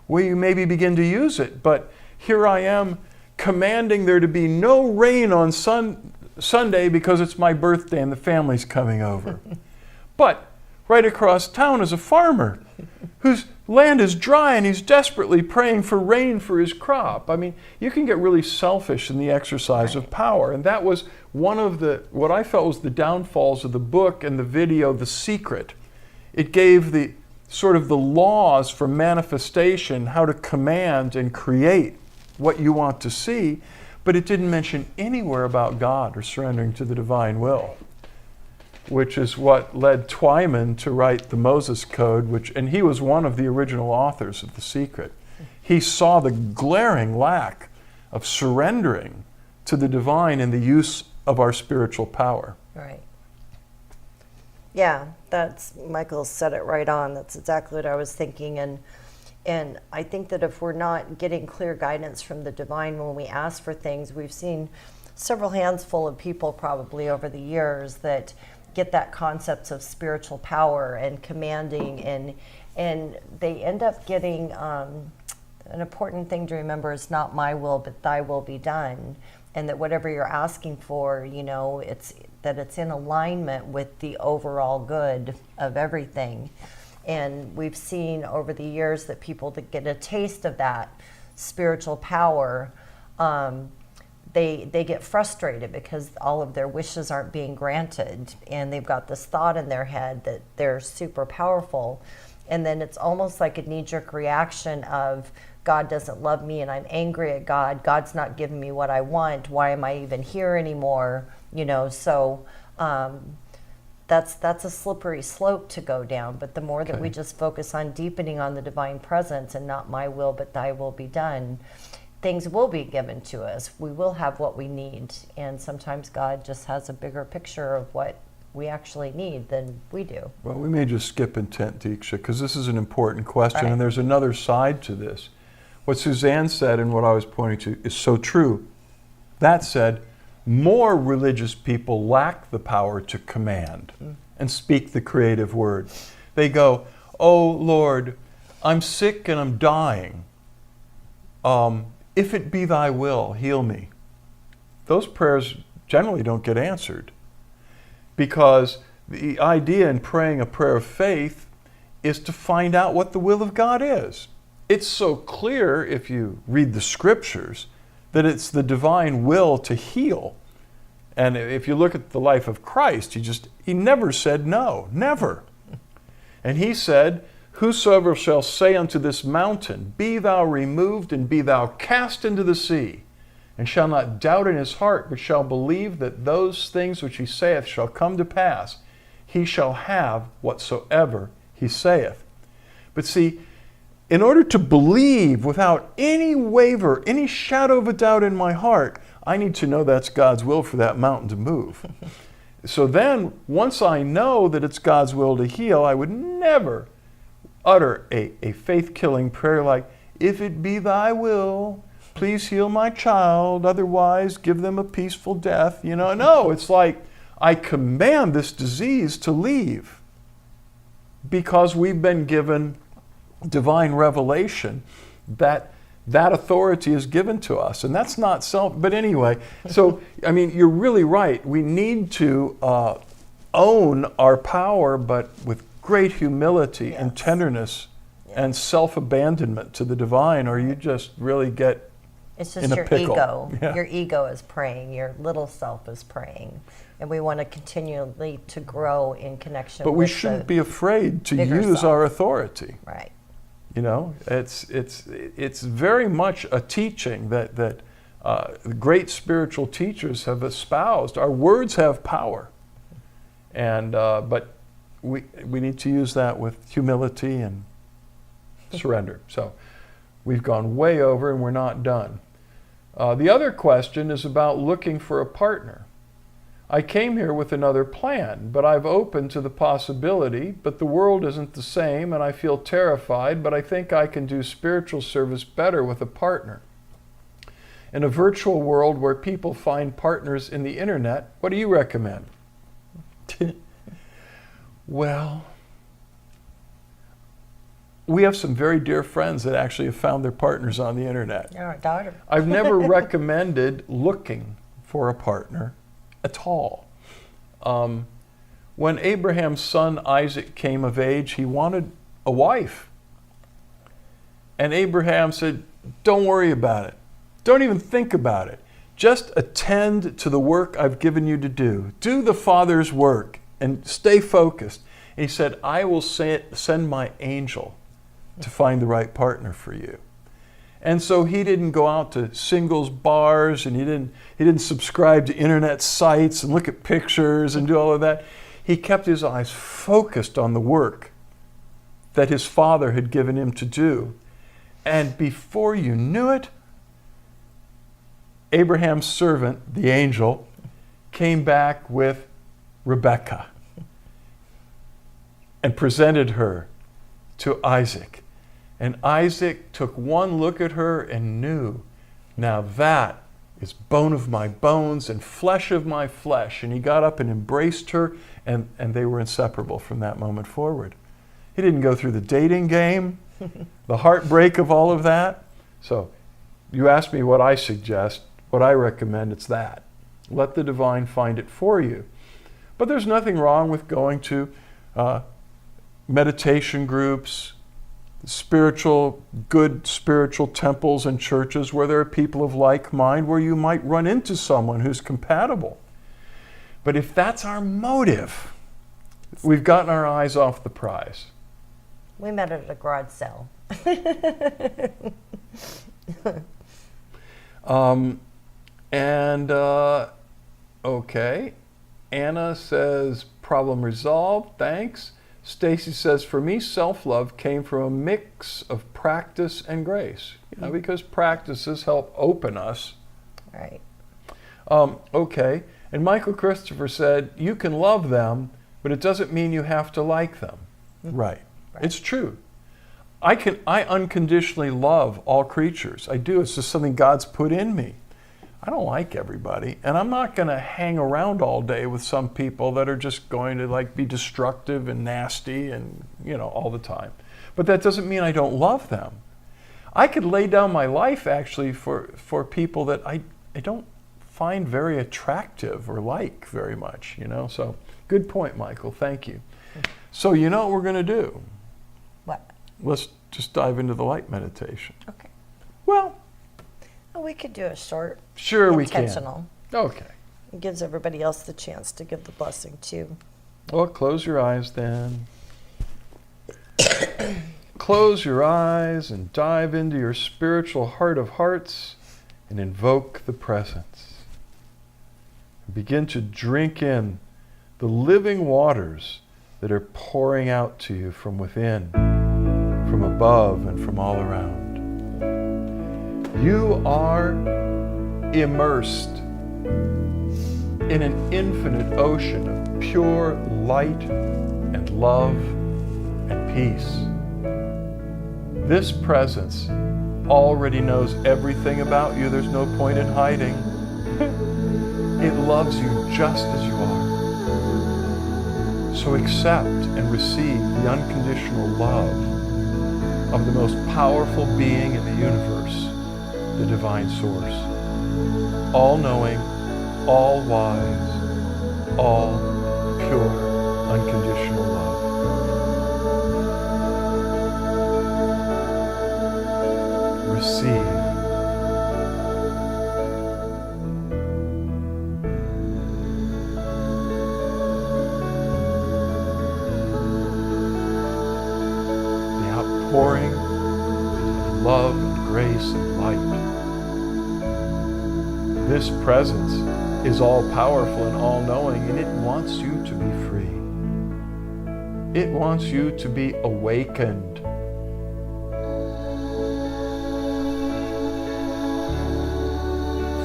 A: well, you maybe begin to use it. But here I am commanding there to be no rain on Sunday because it's my birthday and the family's coming over. But right across town is a farmer whose land is dry and he's desperately praying for rain for his crop. I mean, you can get really selfish in the exercise of power. And that was one of what I felt was the downfalls of the book and the video, The Secret. It gave the sort of the laws for manifestation, how to command and create what you want to see, but it didn't mention anywhere about God or surrendering to the divine will, which is what led Twyman to write the Moses Code, and he was one of the original authors of The Secret. He saw the glaring lack of surrendering to the divine in the use of our spiritual power.
C: Right. Yeah, Michael said it right on. That's exactly what I was thinking. And I think that if we're not getting clear guidance from the divine when we ask for things, we've seen several handful of people probably over the years that get that concept of spiritual power and commanding, and they end up getting an important thing to remember is not my will but thy will be done, and that whatever you're asking for, it's in alignment with the overall good of everything. And we've seen over the years that people that get a taste of that spiritual power, they get frustrated because all of their wishes aren't being granted, and they've got this thought in their head that they're super powerful, and then it's almost like a knee-jerk reaction of God doesn't love me and I'm angry at God. God's not giving me what I want. Why am I even here anymore? You know, so that's a slippery slope to go down. But the more that we just focus on deepening on the divine presence and not my will, but thy will be done, things will be given to us. We will have what we need. And sometimes God just has a bigger picture of what we actually need than we do.
A: Well, we may just skip intent, Diksha, because this is an important question,
C: Right.
A: and there's another side to this. What Suzanne said and what I was pointing to is so true. That said, more religious people lack the power to command and speak the creative word. They go, "Oh Lord, I'm sick and I'm dying. If it be thy will, heal me." Those prayers generally don't get answered, because the idea in praying a prayer of faith is to find out what the will of God is. It's so clear if you read the scriptures that it's the divine will to heal. And if you look at the life of Christ, he never said no, never. And he said, "Whosoever shall say unto this mountain, be thou removed and be thou cast into the sea, and shall not doubt in his heart, but shall believe that those things which he saith shall come to pass, he shall have whatsoever he saith." But see, in order to believe without any waver, any shadow of a doubt in my heart, I need to know that's God's will for that mountain to move. So then, once I know that it's God's will to heal, I would never utter a faith-killing prayer like, "If it be thy will, please heal my child, otherwise give them a peaceful death." You know, no, it's like, I command this disease to leave, because we've been given divine revelation that authority is given to us, and that's not but anyway, so I mean, you're really right. We need to own our power, but with great humility and tenderness and self-abandonment to the divine, or you just really get
C: It's
A: in
C: just
A: a
C: your
A: pickle.
C: ego.
A: Yeah.
C: Your ego is praying. Your little self is praying. And we want to continually to grow in connection
A: But
C: with
A: we shouldn't be afraid to
C: bigger
A: use
C: self.
A: our authority.
C: Right.
A: You know, it's very much a teaching that great spiritual teachers have espoused. Our words have power, and but we need to use that with humility and surrender. So we've gone way over, and we're not done. The other question is about looking for a partner. I came here with another plan, but I've opened to the possibility, but the world isn't the same, and I feel terrified, but I think I can do spiritual service better with a partner. In a virtual world where people find partners in the internet, what do you recommend? Well, we have some very dear friends that actually have found their partners on the internet.
C: Our daughter.
A: I've never recommended looking for a partner at all. When Abraham's son Isaac came of age, he wanted a wife. And Abraham said, "Don't worry about it. Don't even think about it. Just attend to the work I've given you to do. Do the Father's work and stay focused." And he said, "I will send my angel to find the right partner for you." And so he didn't go out to singles bars, and he didn't subscribe to internet sites and look at pictures and do all of that. He kept his eyes focused on the work that his father had given him to do. And before you knew it, Abraham's servant, the angel, came back with Rebekah and presented her to Isaac. And Isaac took one look at her and knew, now that is bone of my bones and flesh of my flesh. And he got up and embraced her, and they were inseparable from that moment forward. He didn't go through the dating game, the heartbreak of all of that. So you asked me what I suggest, what I recommend, it's that. Let the divine find it for you. But there's nothing wrong with going to meditation groups, good spiritual temples and churches where there are people of like mind, where you might run into someone who's compatible. But if that's our motive, we've gotten our eyes off the prize.
C: We met at a garage sale.
A: Okay. Anna says, problem resolved, thanks. Stacy says, for me, self-love came from a mix of practice and grace. Because practices help open us.
C: Right.
A: Okay. And Michael Christopher said, you can love them, but it doesn't mean you have to like them. Right. It's true. I unconditionally love all creatures. I do. It's just something God's put in me. I don't like everybody, and I'm not going to hang around all day with some people that are just going to like be destructive and nasty and, all the time. But that doesn't mean I don't love them. I could lay down my life actually for people that I don't find very attractive or like very much, So good point, Michael. Thank you. So you know what we're going to do?
C: What?
A: Let's just dive into the light meditation.
C: Okay.
A: Well,
C: We could do a short,
A: sure we can.
C: intentional.
A: Okay.
C: It gives everybody else the chance to give the blessing too.
A: Well, close your eyes then. Close your eyes and dive into your spiritual heart of hearts and invoke the presence. Begin to drink in the living waters that are pouring out to you from within, from above, and from all around. You are immersed in an infinite ocean of pure light and love and peace. This presence already knows everything about you. There's no point in hiding. It loves you just as you are. So accept and receive the unconditional love of the most powerful being in the universe, the divine source. All-knowing, all-wise, all pure, unconditional love. Receive. The outpouring of love and grace and light. This presence is all-powerful and all-knowing, and it wants you to be free. It wants you to be awakened.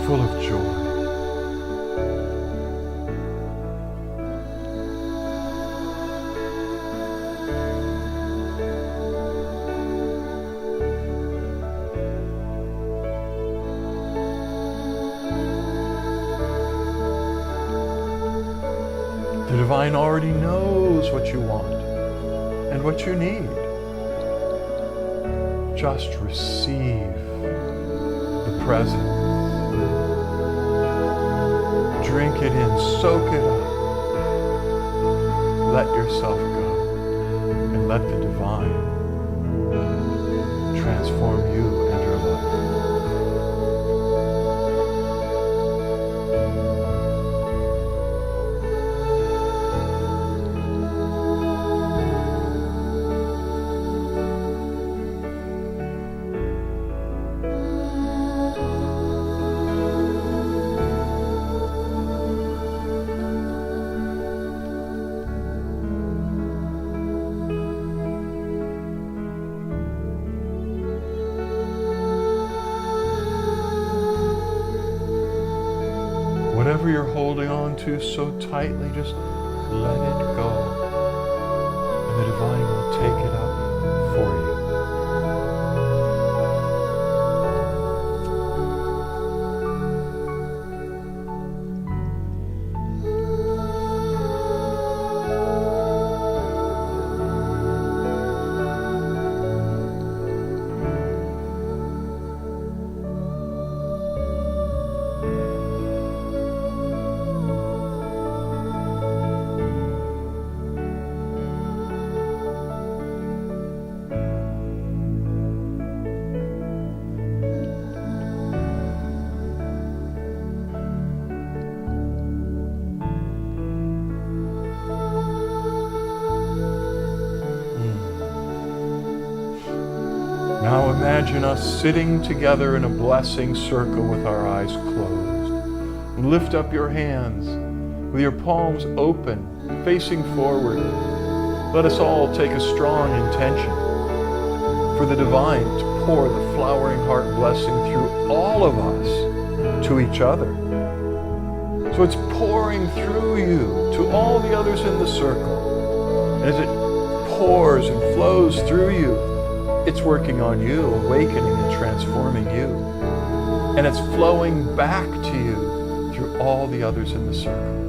A: Full of joy. The divine already knows what you want and what you need. Just receive the present. Drink it in, soak it up. Let yourself go and let the divine transform you and your life. Whatever you're holding on to so tightly, just let it go. And the divine will take it up for you. imagine us sitting together in a blessing circle with our eyes closed. Lift up your hands with your palms open, facing forward. Let us all take a strong intention for the divine to pour the flowering heart blessing through all of us to each other. So it's pouring through you to all the others in the circle. And as it pours and flows through you, it's working on you, awakening and transforming you. And it's flowing back to you through all the others in the circle.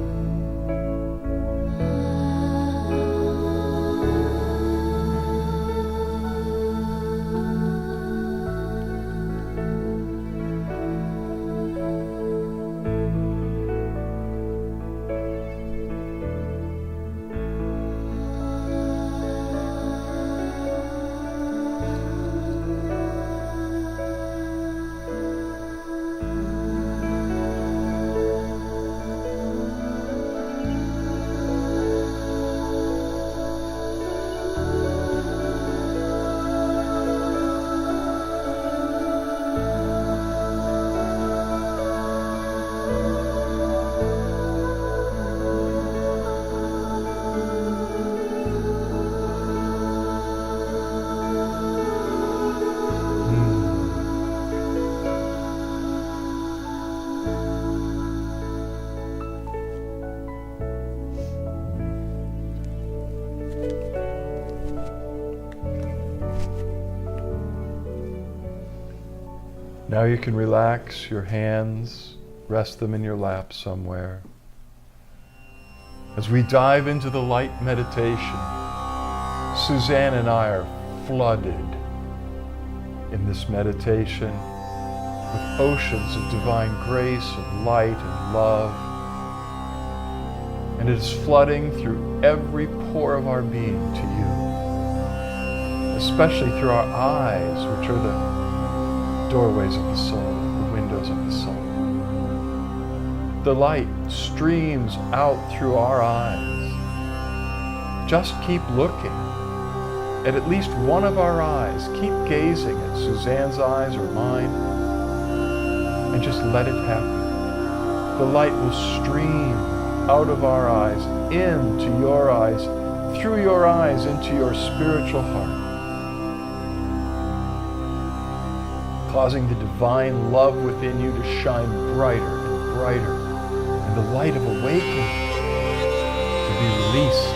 A: Now you can relax your hands, rest them in your lap somewhere. As we dive into the light meditation, Suzanne and I are flooded in this meditation with oceans of divine grace and light and love. And it is flooding through every pore of our being to you, especially through our eyes, which are the doorways of the soul, the windows of the soul. The light streams out through our eyes. Just keep looking at least one of our eyes. Keep gazing at Suzanne's eyes or mine, and just let it happen. The light will stream out of our eyes, into your eyes, through your eyes, into your spiritual heart, causing the divine love within you to shine brighter and brighter, and the light of awakening to be released.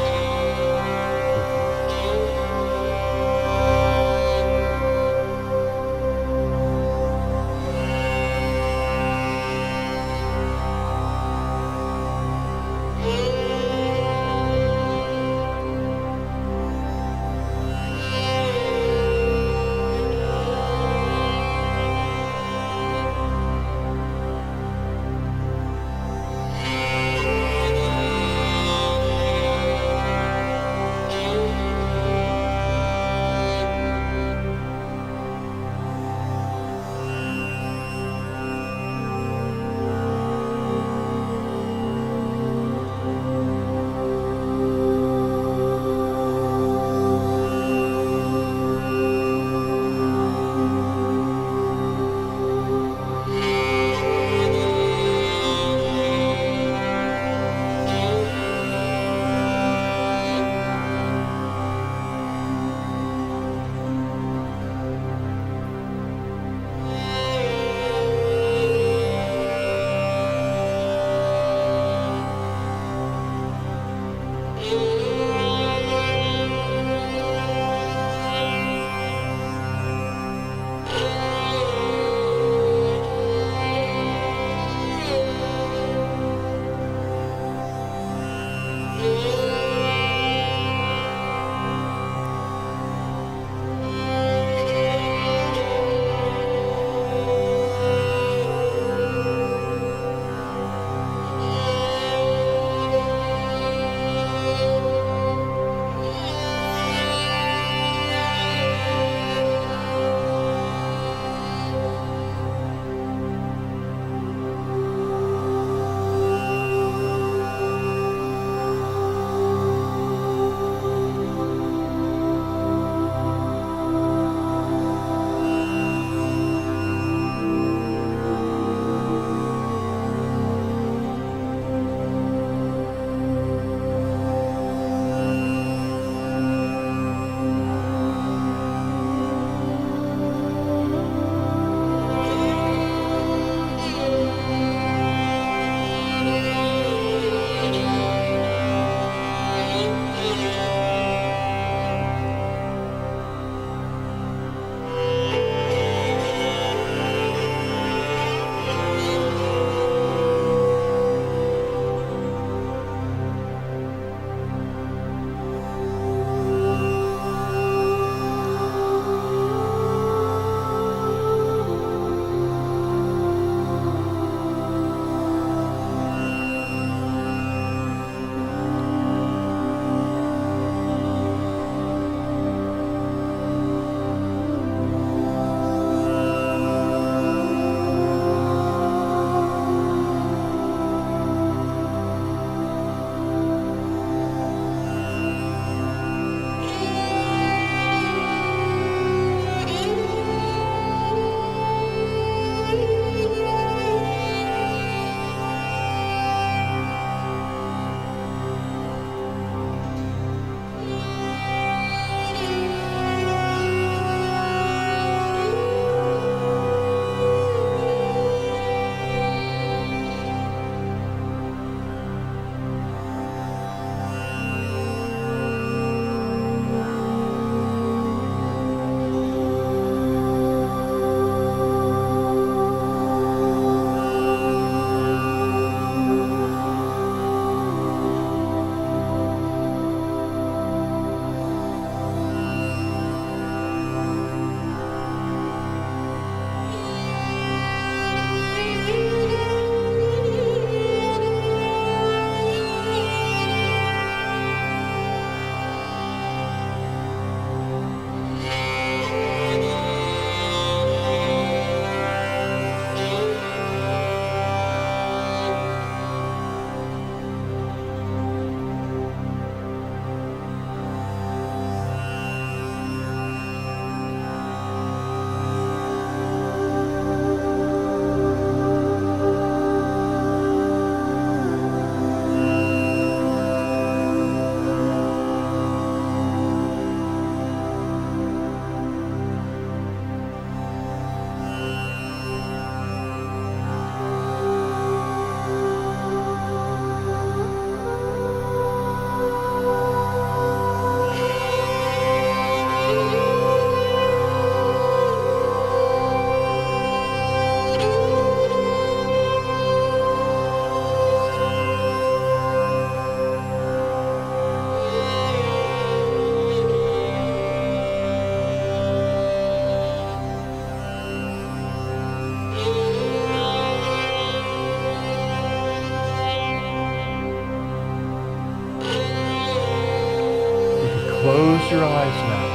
A: close your eyes now.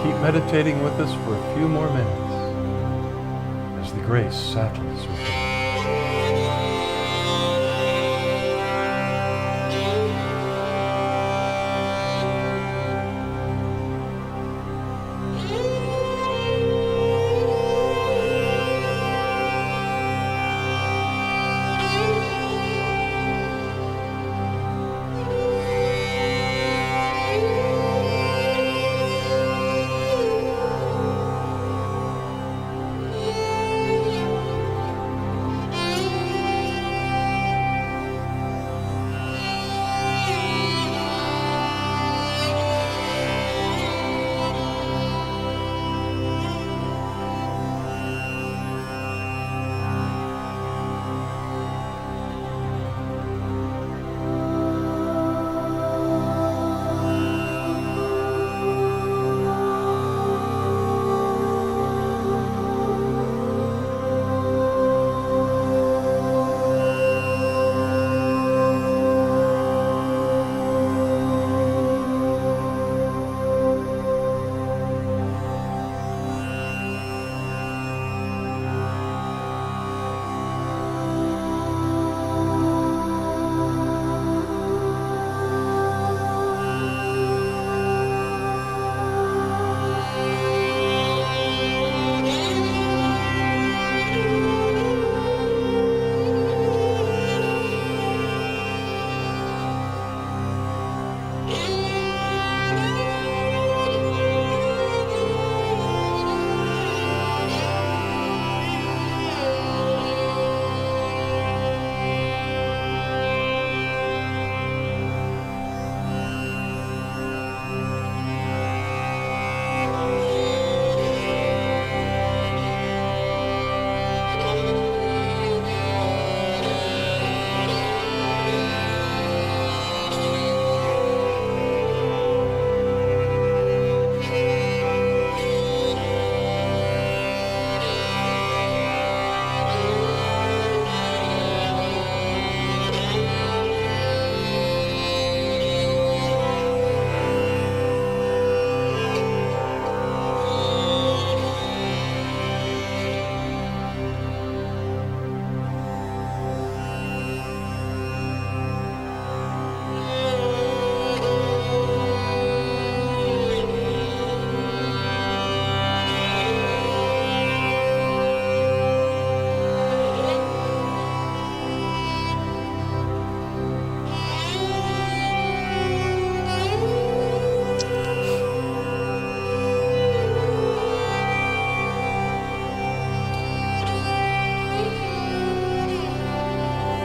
A: Keep meditating with us for a few more minutes as the grace settles within.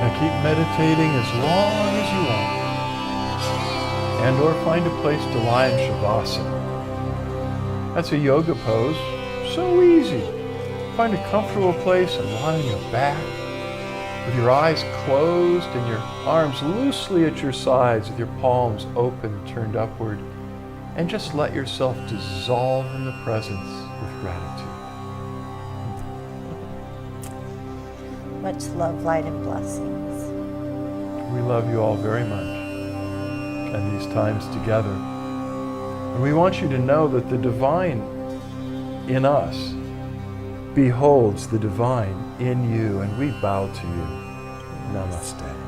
A: Now keep meditating as long as you want, and or find a place to lie in Shavasana. That's a yoga pose, so easy. Find a comfortable place and lie on your back, with your eyes closed and your arms loosely at your sides with your palms open, turned upward, and just let yourself dissolve in the presence with gratitude.
C: Much love, light, and blessings.
A: We love you all very much, and these times together. And we want you to know that the divine in us beholds the divine in you, and we bow to you. Namaste.